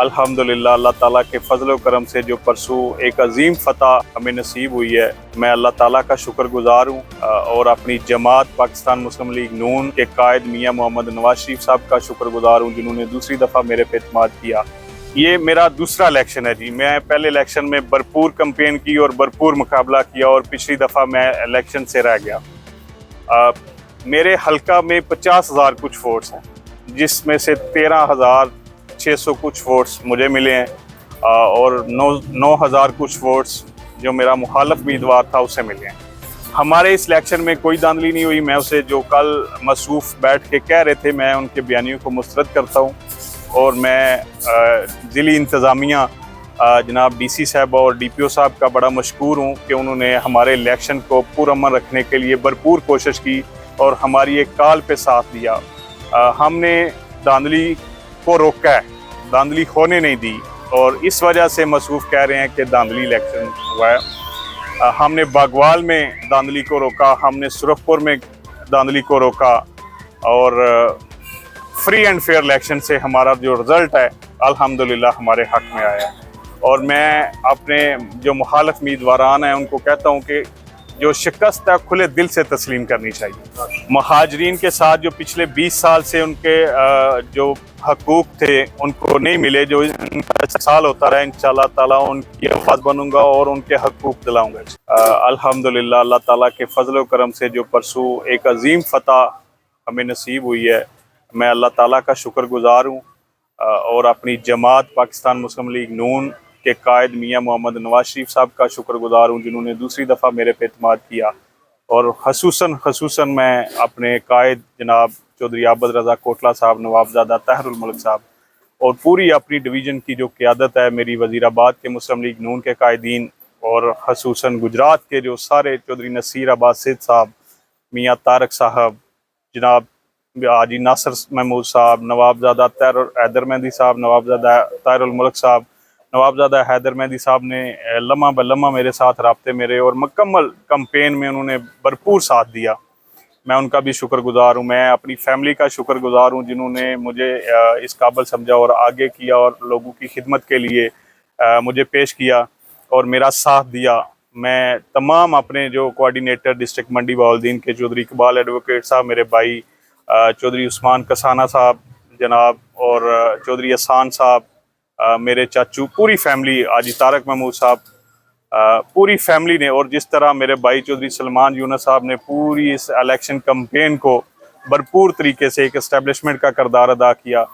अल्हम्दुलिल्लाह अल्लाह ताला के फजल करम से जो परसों एक अजीम फ़तह हमें नसीब हुई है, मैं अल्लाह ताला का शुक्रगुजार हूँ और अपनी जमात पाकिस्तान मुस्लिम लीग नून के कायद मियाँ मोहम्मद नवाज शरीफ साहब का शुक्रगुजार हूँ, जिन्होंने दूसरी दफ़ा मेरे पे एतमाद किया। ये मेरा दूसरा इलेक्शन है जी। मैं पहले इलेक्शन में भरपूर कैंपेन की और भरपूर मुकाबला किया और पिछली दफ़ा मैं इलेक्शन से रह गया। मेरे हल्का में 50,000 कुछ वोट्स हैं, जिसमें से 13,600 कुछ वोट्स मुझे मिले हैं और 9,000 कुछ वोट्स जो मेरा मुखालफ उम्मीदवार था उसे मिले हैं। हमारे इस इलेक्शन में कोई धांधली नहीं हुई। मैं उसे जो कल मसरूफ़ बैठ के कह रहे थे, मैं उनके बयानियों को मुस्तरद करता हूँ और मैं ज़िली इंतज़ामिया जनाब DC साहब और DPO साहब का बड़ा मशकूर हूँ कि उन्होंने हमारे इलेक्शन को पुरअमन रखने के लिए भरपूर कोशिश की और हमारी एक कॉल पे साथ दिया। हमने धांधली को रोका है, धांधली होने नहीं दी और इस वजह से मसरूफ़ कह रहे हैं कि धांधली इलेक्शन हुआ है। हमने बागवाल में धांधली को रोका, हमने सुरखपुर में धांधली को रोका और फ्री एंड फेयर इलेक्शन से हमारा जो रिज़ल्ट है अल्हम्दुलिल्लाह हमारे हक़ में आया है। और मैं अपने जो मुखालफ उम्मीदवारान हैं उनको कहता हूँ कि जो शिकस्त है खुले दिल से तस्लीम करनी चाहिए। महाजरीन के साथ जो पिछले 20 साल से उनके जो हकूक़ थे उनको नहीं मिले, जो इनका साल होता रहा, इंशाअल्लाह ताला उनकी आवाज़ बनूंगा और उनके हकूक़ दिलाऊंगा। अल्हम्दुलिल्लाह अल्लाह ताला के फजल करम से जो परसों एक अजीम फ़तह हमें नसीब हुई है, मैं अल्लाह ताला का शुक्रगुजार हूँ और अपनी जमात पाकिस्तान मुस्लिम लीग नून के कायद मियाँ मोहम्मद नवाज शरीफ साहब का शुक्रगुजार हूँ, जिन्होंने दूसरी दफ़ा मेरे पे एतमाद किया। और खसूसन मैं अपने कायद जनाब चौधरी आबद रज़ा कोटला साहब, नवाबज़ादा ताहिरुल मलिक साहब और पूरी अपनी डिवीज़न की जो क़यादत है, मेरी वज़ीराबाद के मुस्लिम लीग नून के कायदीन और खसूसन गुजरात के जो सारे चौधरी नसीर अब्बास सिद्ध साहब, मियाँ तारक साहब, जनाब हाजी नासिर महमूद साहब, नवाबज़ादा हैदर मेहंदी साहब, नवाबज़ादा ताहिरुल मलिक साहब, नवाबज़ादा हैदर मेहंदी साहब ने लम्हा ब लम्हा मेरे साथ राब्ते मेरे और मुकम्मल कैंपेन में उन्होंने भरपूर साथ दिया। मैं उनका भी शुक्रगुजार हूँ। मैं अपनी फैमिली का शुक्रगुजार हूँ जिन्होंने मुझे इस काबिल समझा और आगे किया और लोगों की खिदमत के लिए मुझे पेश किया और मेरा साथ दिया। मैं तमाम अपने जो कोऑर्डिनेटर डिस्ट्रिक्ट मंडी बहाउद्दीन के चौधरी इकबाल एडवोकेट साहब, मेरे भाई चौधरी उस्मान कसाना साहब जनाब और चौधरी अहसान साहब, मेरे चाचू, पूरी फैमिली, हाजी तारक महमूद साहब, पूरी फैमिली ने, और जिस तरह मेरे भाई चौधरी सलमान यूनुस साहब ने पूरी इस इलेक्शन कैंपेन को भरपूर तरीके से एक इस्टेब्लिशमेंट का किरदार अदा किया।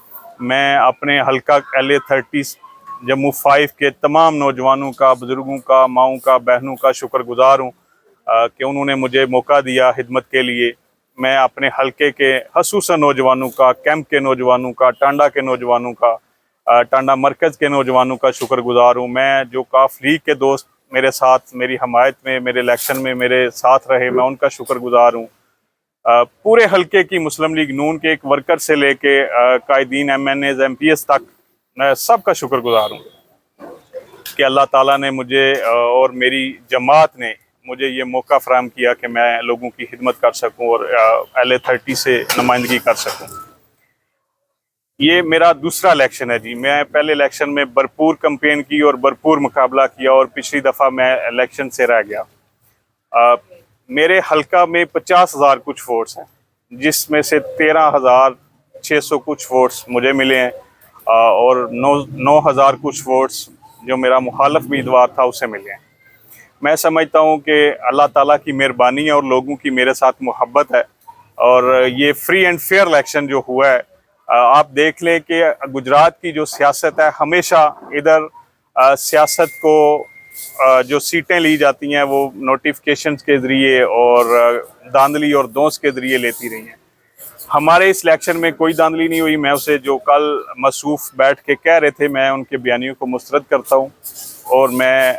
मैं अपने हल्का LA30 जम्मू 5 के तमाम नौजवानों का, बुज़ुर्गों का, माओं का, बहनों का शुक्रगुजार हूँ कि उन्होंने मुझे मौका दिया खिदमत के लिए। मैं अपने हल्के के खसूसन नौजवानों का, कैंप के नौजवानों का, टांडा के नौजवानों का, टांडा मरकज़ के नौजवानों का शुक्रगुजार हूँ। मैं जो काफ लीग के दोस्त मेरे साथ, मेरी हमायत में, मेरे इलेक्शन में मेरे साथ रहे, मैं उनका शुक्रगुजार हूँ। पूरे हल्के की मुस्लिम लीग नून के एक वर्कर से लेके कायदीन, MNAs, MPs तक मैं सबका शुक्रगुजार हूँ कि अल्लाह ताला ने मुझे और मेरी जमात ने मुझे ये मौका फराहम किया कि मैं लोगों की खिदमत कर सकूँ और LA30 से नुमाइंदगी कर सकूँ। ये मेरा दूसरा इलेक्शन है जी। मैं पहले इलेक्शन में भरपूर कैंपेन की और भरपूर मुकाबला किया और पिछली दफ़ा मैं इलेक्शन से रह गया। मेरे हल्का में 50,000 कुछ वोट्स हैं, जिसमें से 13,600 कुछ वोट्स मुझे मिले हैं और 9,000 कुछ वोट्स जो मेरा मुखालफ उम्मीदवार था उसे मिले हैं। मैं समझता हूँ कि अल्लाह ताला की मेहरबानी है और लोगों की मेरे साथ मोहब्बत है और ये फ्री एंड फेयर इलेक्शन जो हुआ है, आप देख लें कि गुजरात की जो सियासत है, हमेशा इधर सियासत को जो सीटें ली जाती हैं वो नोटिफिकेशन के ज़रिए और धांधली और दोष के ज़रिए लेती रही हैं। हमारे इस इलेक्शन में कोई धांधली नहीं हुई। मैं उसे जो कल मसरूफ़ बैठ के कह रहे थे, मैं उनके बयानियों को मुस्तरद करता हूँ और मैं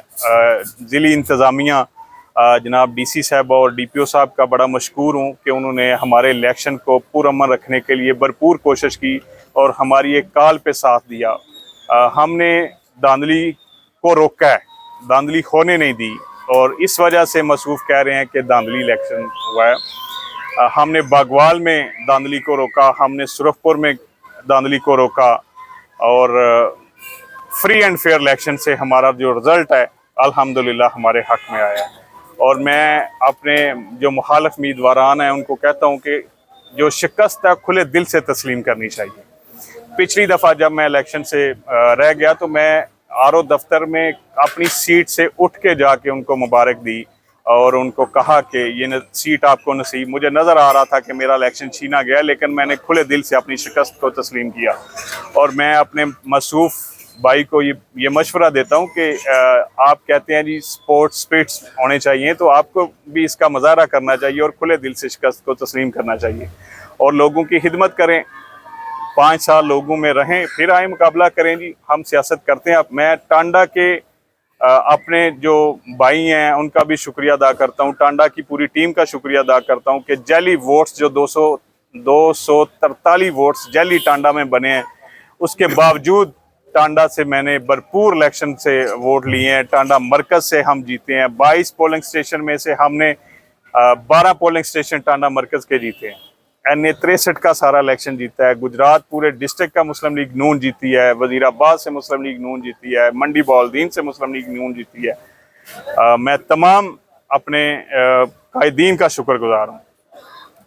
ज़िली इंतज़ामिया जनाब DC साहब और DPO साहब का बड़ा मशकूर हूँ कि उन्होंने हमारे इलेक्शन को पुरअमन रखने के लिए भरपूर कोशिश की और हमारी एक कॉल पे साथ दिया। हमने धांधली को रोका है, धांधली होने नहीं दी और इस वजह से मसरूफ़ कह रहे हैं कि धांधली इलेक्शन हुआ है। हमने बागवाल में धांधली को रोका, हमने सुरखपुर में धांधली को रोका और फ्री एंड फेयर इलेक्शन से हमारा जो रिज़ल्ट है अल्हम्दुलिल्लाह हमारे हक़ में आया है। और मैं अपने जो मुखालिफ उम्मीदवारान हैं उनको कहता हूँ कि जो शिकस्त है खुले दिल से तस्लीम करनी चाहिए। पिछली दफ़ा जब मैं इलेक्शन से रह गया तो मैं आरओ दफ्तर में अपनी सीट से उठ के जाके उनको मुबारक दी और उनको कहा कि ये सीट आपको नसीब, मुझे नज़र आ रहा था कि मेरा इलेक्शन छीना गया, लेकिन मैंने खुले दिल से अपनी शिकस्त को तस्लीम किया। और मैं अपने मसरूफ़ भाई को ये मशवरा देता हूँ कि आप कहते हैं जी स्पोर्ट्स स्पिरिट्स होने चाहिए, तो आपको भी इसका मुजाहरा करना चाहिए और खुले दिल से शिकस्त को तस्लीम करना चाहिए और लोगों की खिदमत करें। 5 साल लोगों में रहें, फिर आए मुकाबला करें जी। हम सियासत करते हैं। अब मैं टांडा के अपने जो भाई हैं उनका भी शुक्रिया अदा करता हूँ, टांडा की पूरी टीम का शुक्रिया अदा करता हूँ कि जैली वोट्स जो 243 वोट्स जैली टांडा में बने हैं, उसके बावजूद टांडा से मैंने भरपूर इलेक्शन से वोट लिए हैं। टांडा मरकज़ से हम जीते हैं। 22 पोलिंग स्टेशन में से हमने 12 पोलिंग स्टेशन टांडा मरकज़ के जीते हैं। NA 63 का सारा इलेक्शन जीता है। गुजरात पूरे डिस्ट्रिक्ट का मुस्लिम लीग नून जीती है। वजीराबाद से मुस्लिम लीग नून जीती है। मंडी बहाउद्दीन से मुस्लिम लीग नून जीती है। मैं तमाम अपने कायदीन का शुक्रगुजार हूँ।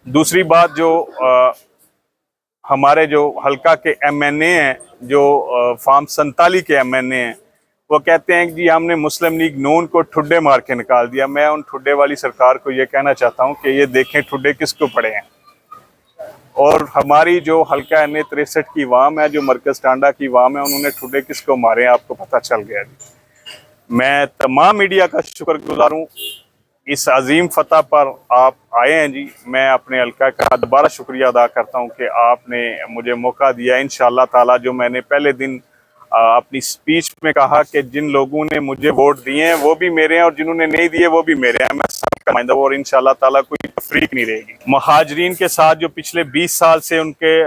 दूसरी बात, जो हमारे जो हल्का के MNA हैं, जो फार्म 47 के MNA हैं, वो कहते हैं कि जी हमने मुस्लिम लीग नून को ठुड्डे मार के निकाल दिया। मैं उन ठुड्डे वाली सरकार को ये कहना चाहता हूँ कि ये देखें ठुड्डे किसको पड़े हैं। और हमारी जो हल्का NA 63 की वाम है, जो मरकज़ टांडा की वाम है, उन्होंने ठुड्डे किसको मारे हैं आपको पता चल गया जी। मैं तमाम मीडिया का शुक्रगुजार हूँ। इस अजीम फतह पर आप आए हैं जी। मैं अपने हल्का का दोबारा शुक्रिया अदा करता हूँ कि आपने मुझे मौका दिया। इंशाअल्लाह ताला जो मैंने पहले दिन अपनी स्पीच में कहा कि जिन लोगों ने मुझे वोट दिए हैं वो भी मेरे हैं और जिन्होंने नहीं दिए वो भी मेरे हैं। मैं सबका नुमाइंदा हूं और इंशाअल्लाह ताला कोई तफरीक नहीं रहेगी। महाजरीन के साथ जो पिछले 20 साल से उनके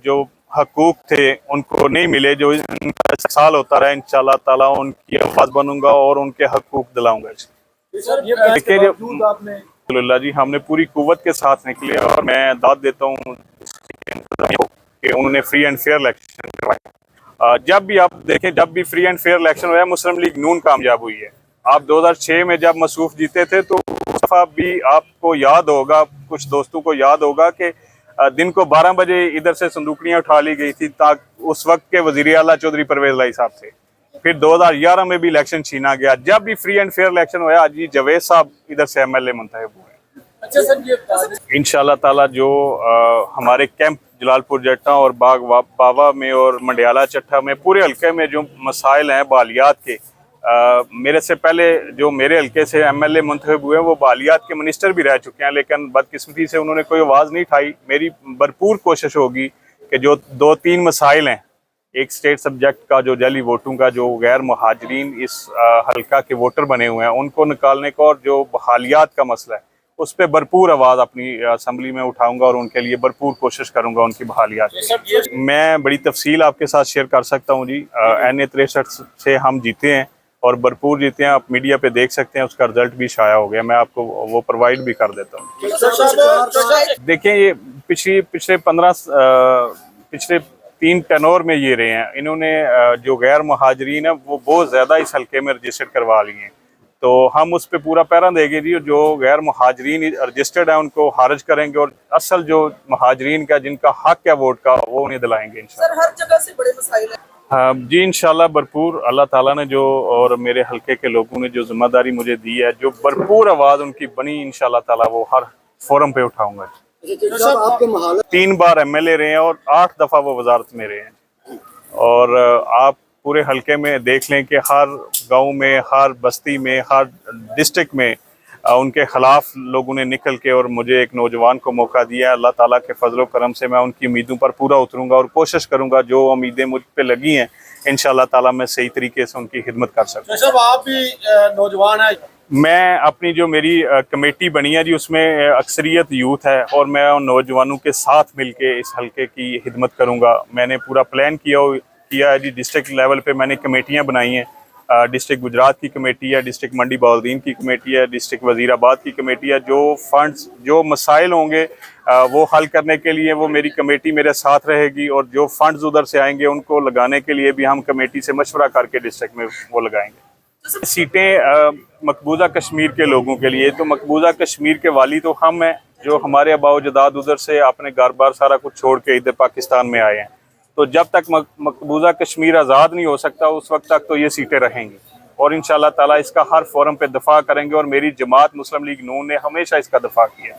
जो हकूक थे उनको नहीं मिले, जो साल होता रहा, इंशाअल्लाह ताला उनकी आवाज़ बनूंगा और उनके हकूक दिलाऊंगा। देखिए अल्हम्दुलिल्लाह जी, हमने पूरी कुव्वत के साथ निकले और मैं दाद देता हूँ कि उन्होंने फ्री एंड फेयर इलेक्शन करवाया। जब भी आप देखें, जब भी फ्री एंड फेयर इलेक्शन हुआ मुस्लिम लीग नून कामयाब हुई है। आप 2006 में जब मसूफ जीते थे तो उस दफ़ा भी आपको याद होगा, कुछ दोस्तों को याद होगा कि दिन को 12 बजे इधर से संदूकड़ियाँ उठा ली गई थी ताकि उस वक्त के वज़ीर आला चौधरी परवेज़ लाई साहब से। फिर 2011 में भी इलेक्शन छीना गया। जब भी फ्री एंड फेयर इलेक्शन हुआ, आज जी जावेद साहब इधर से MLA मुंतखब हुए। अच्छा सर, इंशाअल्लाह ताला जो हमारे कैंप जलालपुर जट्टा और बाग बावा में और मंडियाला चट्टा में पूरे हल्के में जो मसाइल हैं बालियात के, मेरे से पहले जो मेरे हल्के से MLA मुंतखब हुए वो बालियात के मिनिस्टर भी रह चुके हैं, लेकिन बदकिस्मती से उन्होंने कोई आवाज़ नहीं उठाई। मेरी भरपूर कोशिश होगी कि जो 2-3 मसाइल हैं, एक स्टेट सब्जेक्ट का, जो जाली वोटों का, जो गैर मुहाजरीन इस हल्का के वोटर बने हुए हैं उनको निकालने को, और जो बहालियात का मसला है उस पर भरपूर आवाज़ अपनी असम्बली में उठाऊंगा और उनके लिए भरपूर कोशिश करूंगा उनकी बहालियात। मैं बड़ी तफसील आपके साथ शेयर कर सकता हूं जी। NA 63 से हम जीते हैं और भरपूर जीते हैं। आप मीडिया पे देख सकते हैं, उसका रिजल्ट भी शाया हो गया। मैं आपको वो प्रोवाइड भी कर देता हूँ। देखिए, ये पिछले 3 टेनोर में ये रहे हैं। इन्होंने जो गैर मुहाजरीन है वो बहुत ज़्यादा इस हल्के में रजिस्टर करवा लिए हैं, तो हम उस पर पूरा पैरा देंगे जी। जो गैर मुहाजरीन रजिस्टर्ड है उनको खारिज करेंगे और असल जो मुहाजरीन का, जिनका हक है वोट का, वो उन्हें दिलाएंगे इंशाल्लाह। सर, हर जगह से बड़े मसाइल हैं। हाँ जी, इंशाल्लाह भरपूर अल्लाह ताला ने जो, और मेरे हल्के के लोगों ने जो जिम्मेदारी मुझे दी है, जो भरपूर आवाज़ उनकी बनी, इंशाल्लाह ताला वो हर फोरम पे उठाऊंगा। 3 बार MLA रहे हैं और 8 दफ़ा वो वजारत में रहे हैं। और आप पूरे हल्के में देख लें कि हर गांव में, हर बस्ती में, हर डिस्ट्रिक्ट में उनके ख़िलाफ़ लोगों ने निकल के, और मुझे एक नौजवान को मौका दिया। अल्लाह ताला के फजल करम से मैं उनकी उम्मीदों पर पूरा उतरूँगा और कोशिश करूँगा जो उम्मीदें मुझ पे लगी हैं इंशाअल्लाह ताला मैं सही तरीके से उनकी खिदमत कर सकूँ। जैसे आप भी नौजवान हैं, मैं अपनी जो मेरी कमेटी बनी है जी, उसमें अक्सरियत यूथ है और मैं उन नौजवानों के साथ मिल के इस हल्के की खिदमत करूँगा। मैंने पूरा प्लान किया है जी। डिस्ट्रिक्ट लेवल पे मैंने कमेटियाँ बनाई हैं डिस्ट्रिक्ट गुजरात की कमेटी है, डिस्ट्रिक्ट मंडी बहाउद्दीन की कमेटी है, डिस्ट्रिक्ट वजीराबाद की कमेटी है। जो फंड्स जो मसाइल होंगे वो हल करने के लिए वो मेरी कमेटी मेरे साथ रहेगी, और जो फंड्स उधर से आएंगे उनको लगाने के लिए भी हम कमेटी से मशवरा करके डिस्ट्रिक्ट में वो लगाएंगे। सीटें मकबूजा कश्मीर के लोगों के लिए, तो मकबूजा कश्मीर के वाली तो हम हैं, जो हमारे आबाओ जदाद उधर से अपने घर बार सारा कुछ छोड़ के इधर पाकिस्तान में आए हैं। तो जब तक मकबूजा कश्मीर आज़ाद नहीं हो सकता उस वक्त तक तो ये सीटें रहेंगी, और इंशाअल्लाह ताला इसका हर फोरम पे दफा करेंगे, और मेरी जमात मुस्लिम लीग नून ने हमेशा इसका दफा किया।